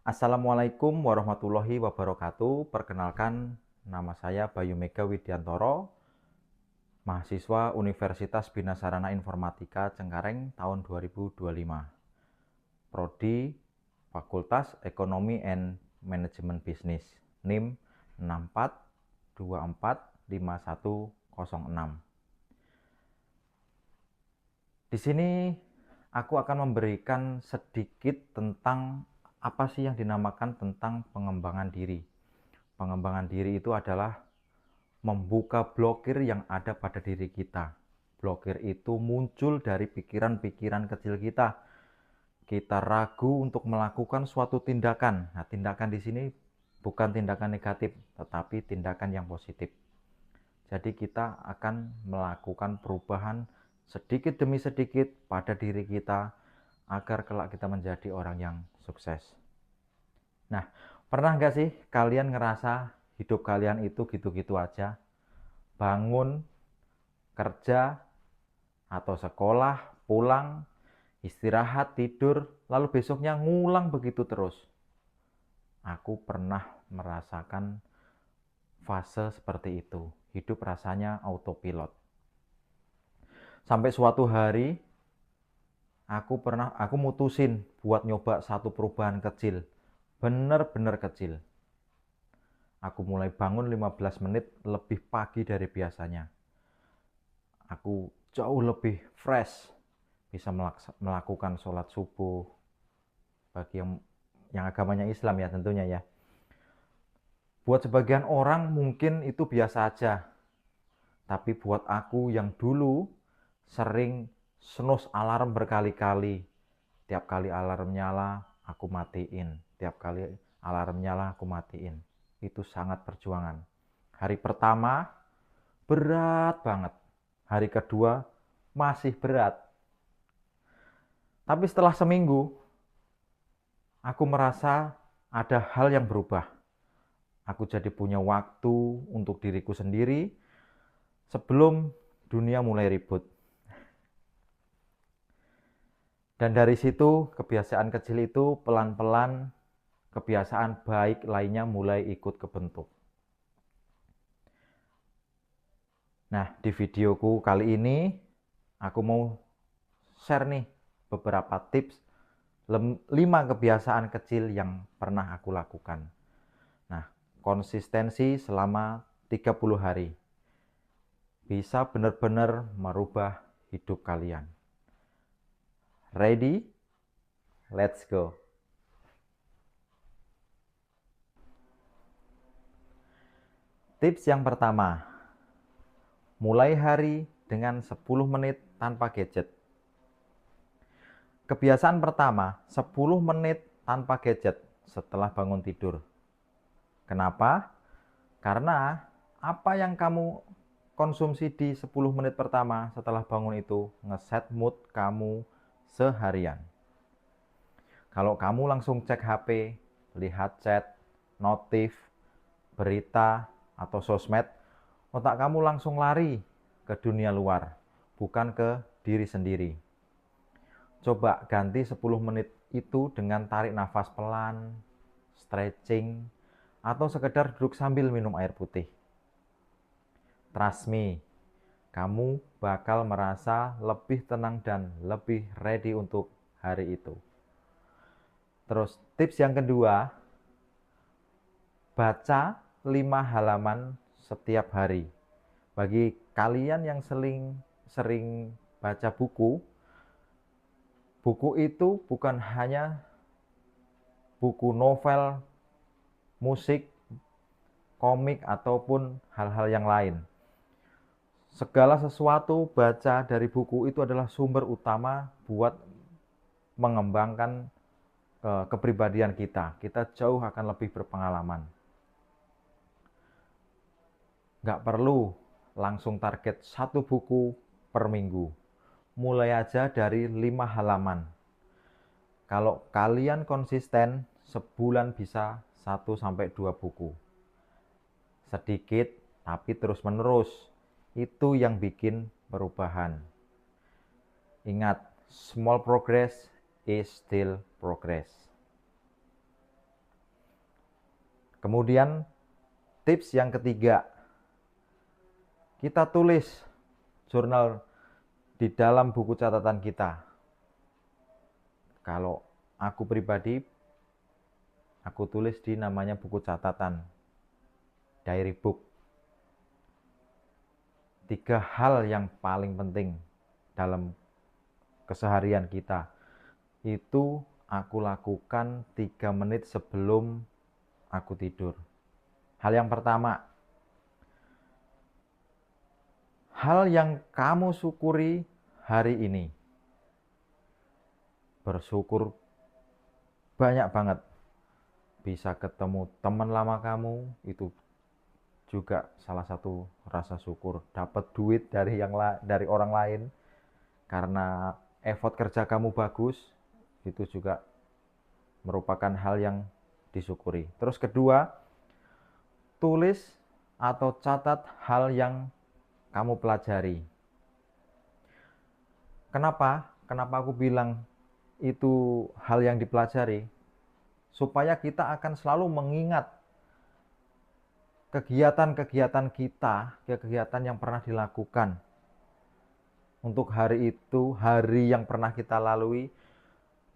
Assalamualaikum warahmatullahi wabarakatuh. Perkenalkan, nama saya Bayu Mega Widiantoro, mahasiswa Universitas Bina Sarana Informatika Cengkareng tahun 2025. Prodi Fakultas Ekonomi and Manajemen Bisnis, NIM 64245106. Di sini aku akan memberikan sedikit tentang apa sih yang dinamakan tentang pengembangan diri. Pengembangan diri itu adalah membuka blokir yang ada pada diri kita. Blokir itu muncul dari pikiran-pikiran kecil kita. Kita ragu untuk melakukan suatu tindakan. Nah, tindakan di sini bukan tindakan negatif, tetapi tindakan yang positif. Jadi kita akan melakukan perubahan sedikit demi sedikit pada diri kita agar kelak kita menjadi orang yang sukses. Nah, pernah nggak sih kalian ngerasa hidup kalian itu gitu-gitu aja? Bangun, kerja, atau sekolah, pulang, istirahat, tidur, lalu besoknya ngulang begitu terus. Aku pernah merasakan fase seperti itu. Hidup rasanya autopilot. Sampai suatu hari aku mutusin buat nyoba satu perubahan kecil. Bener-bener kecil. Aku mulai bangun 15 menit lebih pagi dari biasanya. Aku jauh lebih fresh, bisa melakukan sholat subuh bagi yang agamanya Islam ya tentunya ya. Buat sebagian orang mungkin itu biasa aja, tapi buat aku yang dulu sering snooze alarm berkali-kali, tiap kali alarm nyala aku matiin, tiap kali alarm nyala aku matiin, itu sangat perjuangan. Hari pertama berat banget, hari kedua masih berat, tapi setelah seminggu aku merasa ada hal yang berubah. Aku jadi punya waktu untuk diriku sendiri sebelum dunia mulai ribut. Dan dari situ kebiasaan kecil itu pelan-pelan kebiasaan baik lainnya mulai ikut kebentuk. Nah, di videoku kali ini aku mau share nih beberapa tips 5 kebiasaan kecil yang pernah aku lakukan. Nah, konsistensi selama 30 hari. Bisa benar-benar merubah hidup kalian. Ready? Let's go. Tips yang pertama, mulai hari dengan 10 menit tanpa gadget. Kebiasaan pertama, 10 menit tanpa gadget setelah bangun tidur. Kenapa? Karena apa yang kamu konsumsi di 10 menit pertama setelah bangun itu ngeset mood kamu seharian. Kalau kamu langsung cek HP, lihat chat, notif, berita, atau sosmed, otak kamu langsung lari ke dunia luar, bukan ke diri sendiri. Coba ganti 10 menit itu dengan tarik nafas pelan, stretching, atau sekedar duduk sambil minum air putih. Trust me, kamu bakal merasa lebih tenang dan lebih ready untuk hari itu. Terus tips yang kedua, baca 5 halaman setiap hari. Bagi kalian yang sering baca buku, buku itu bukan hanya buku novel, musik, komik, ataupun hal-hal yang lain. Segala sesuatu baca dari buku itu adalah sumber utama buat mengembangkan kepribadian kita. Kita jauh akan lebih berpengalaman. Nggak perlu langsung target satu buku per minggu. Mulai aja dari 5 halaman. Kalau kalian konsisten, sebulan bisa 1-2 buku. Sedikit tapi terus menerus. Itu yang bikin perubahan. Ingat, small progress is still progress. Kemudian tips yang ketiga, kita tulis jurnal di dalam buku catatan kita. Kalau aku pribadi, aku tulis di namanya buku catatan, diary book. 3 hal yang paling penting dalam keseharian kita itu aku lakukan 3 menit sebelum aku tidur. Hal yang pertama, hal yang kamu syukuri hari ini. Bersyukur banyak banget. Bisa ketemu teman lama kamu, itu juga salah satu rasa syukur. Dapat duit dari orang lain karena effort kerja kamu bagus, itu juga merupakan hal yang disyukuri. Terus kedua, tulis atau catat hal yang kamu pelajari. Kenapa? Kenapa aku bilang itu hal yang dipelajari? Supaya kita akan selalu mengingat kegiatan-kegiatan kita, kegiatan yang pernah dilakukan. Untuk hari itu, hari yang pernah kita lalui,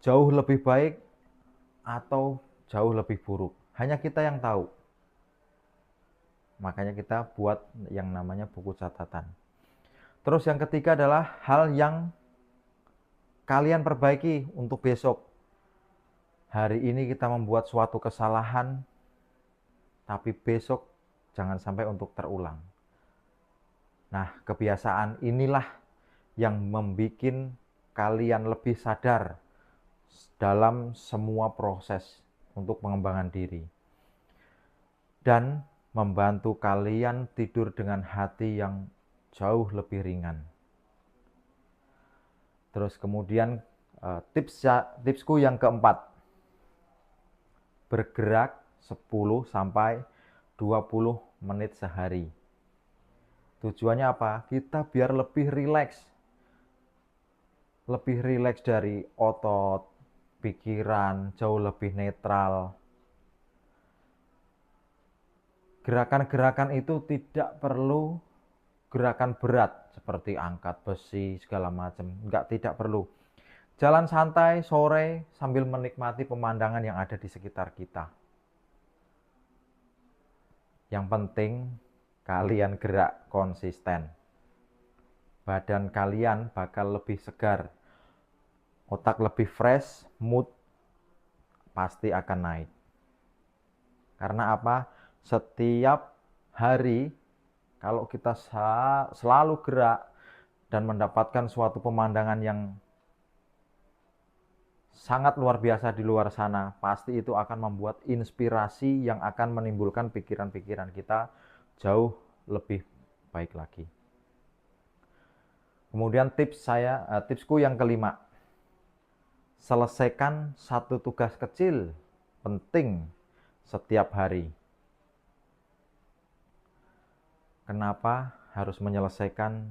jauh lebih baik atau jauh lebih buruk. Hanya kita yang tahu. Makanya kita buat yang namanya buku catatan. Terus yang ketiga adalah hal yang kalian perbaiki untuk besok. Hari ini kita membuat suatu kesalahan, tapi besok jangan sampai untuk terulang. Nah, kebiasaan inilah yang membuat kalian lebih sadar dalam semua proses untuk pengembangan diri. Dan membantu kalian tidur dengan hati yang jauh lebih ringan. Terus kemudian tipsku yang keempat, bergerak 10 sampai 20 menit sehari. Tujuannya apa? Kita biar lebih rileks. Lebih rileks dari otot, pikiran, jauh lebih netral. Gerakan-gerakan itu tidak perlu gerakan berat seperti angkat besi segala macam, tidak perlu. Jalan santai sore sambil menikmati pemandangan yang ada di sekitar kita. Yang penting kalian gerak konsisten. Badan kalian bakal lebih segar, otak lebih fresh, mood pasti akan naik. Karena apa? Setiap hari kalau kita selalu gerak dan mendapatkan suatu pemandangan yang sangat luar biasa di luar sana, pasti itu akan membuat inspirasi yang akan menimbulkan pikiran-pikiran kita jauh lebih baik lagi. Kemudian tipsku yang kelima, selesaikan satu tugas kecil penting setiap hari. Kenapa harus menyelesaikan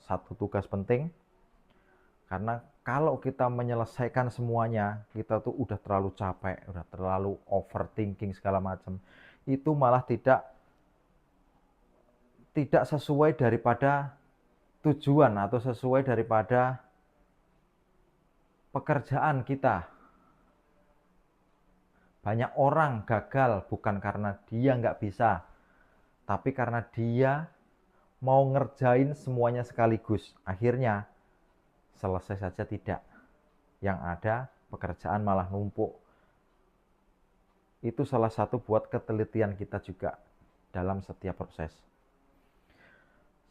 satu tugas penting? Karena kalau kita menyelesaikan semuanya, kita tuh udah terlalu capek, udah terlalu overthinking segala macam. Itu malah tidak sesuai daripada tujuan atau sesuai daripada pekerjaan kita. Banyak orang gagal bukan karena dia nggak bisa, tapi karena dia mau ngerjain semuanya sekaligus. Akhirnya selesai saja tidak. Yang ada pekerjaan malah numpuk. Itu salah satu buat ketelitian kita juga dalam setiap proses.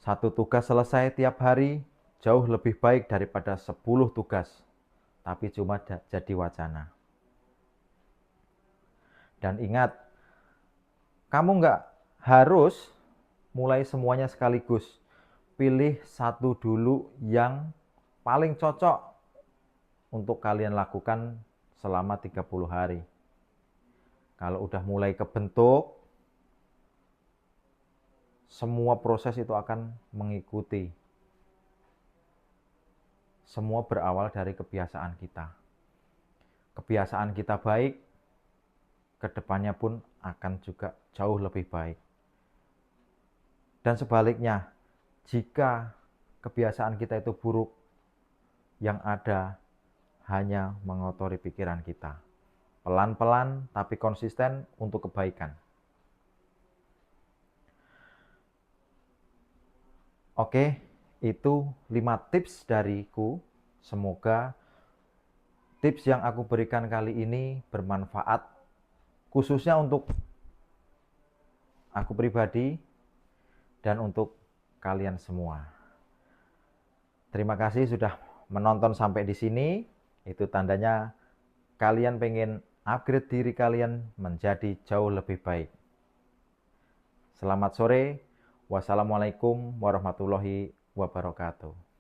Satu tugas selesai tiap hari jauh lebih baik daripada 10 tugas, tapi cuma jadi wacana. Dan ingat, kamu nggak harus mulai semuanya sekaligus. Pilih satu dulu yang paling cocok untuk kalian lakukan selama 30 hari. Kalau udah mulai kebentuk, semua proses itu akan mengikuti. Semua berawal dari kebiasaan kita. Kebiasaan kita baik, kedepannya pun akan juga jauh lebih baik. Dan sebaliknya, jika kebiasaan kita itu buruk, yang ada hanya mengotori pikiran kita. Pelan-pelan tapi konsisten untuk kebaikan. Oke, itu 5 tips dariku. Semoga tips yang aku berikan kali ini bermanfaat, khususnya untuk aku pribadi dan untuk kalian semua. Terima kasih sudah menonton sampai di sini. Itu tandanya kalian pengen upgrade diri kalian menjadi jauh lebih baik. Selamat sore. Wassalamualaikum warahmatullahi wabarakatuh.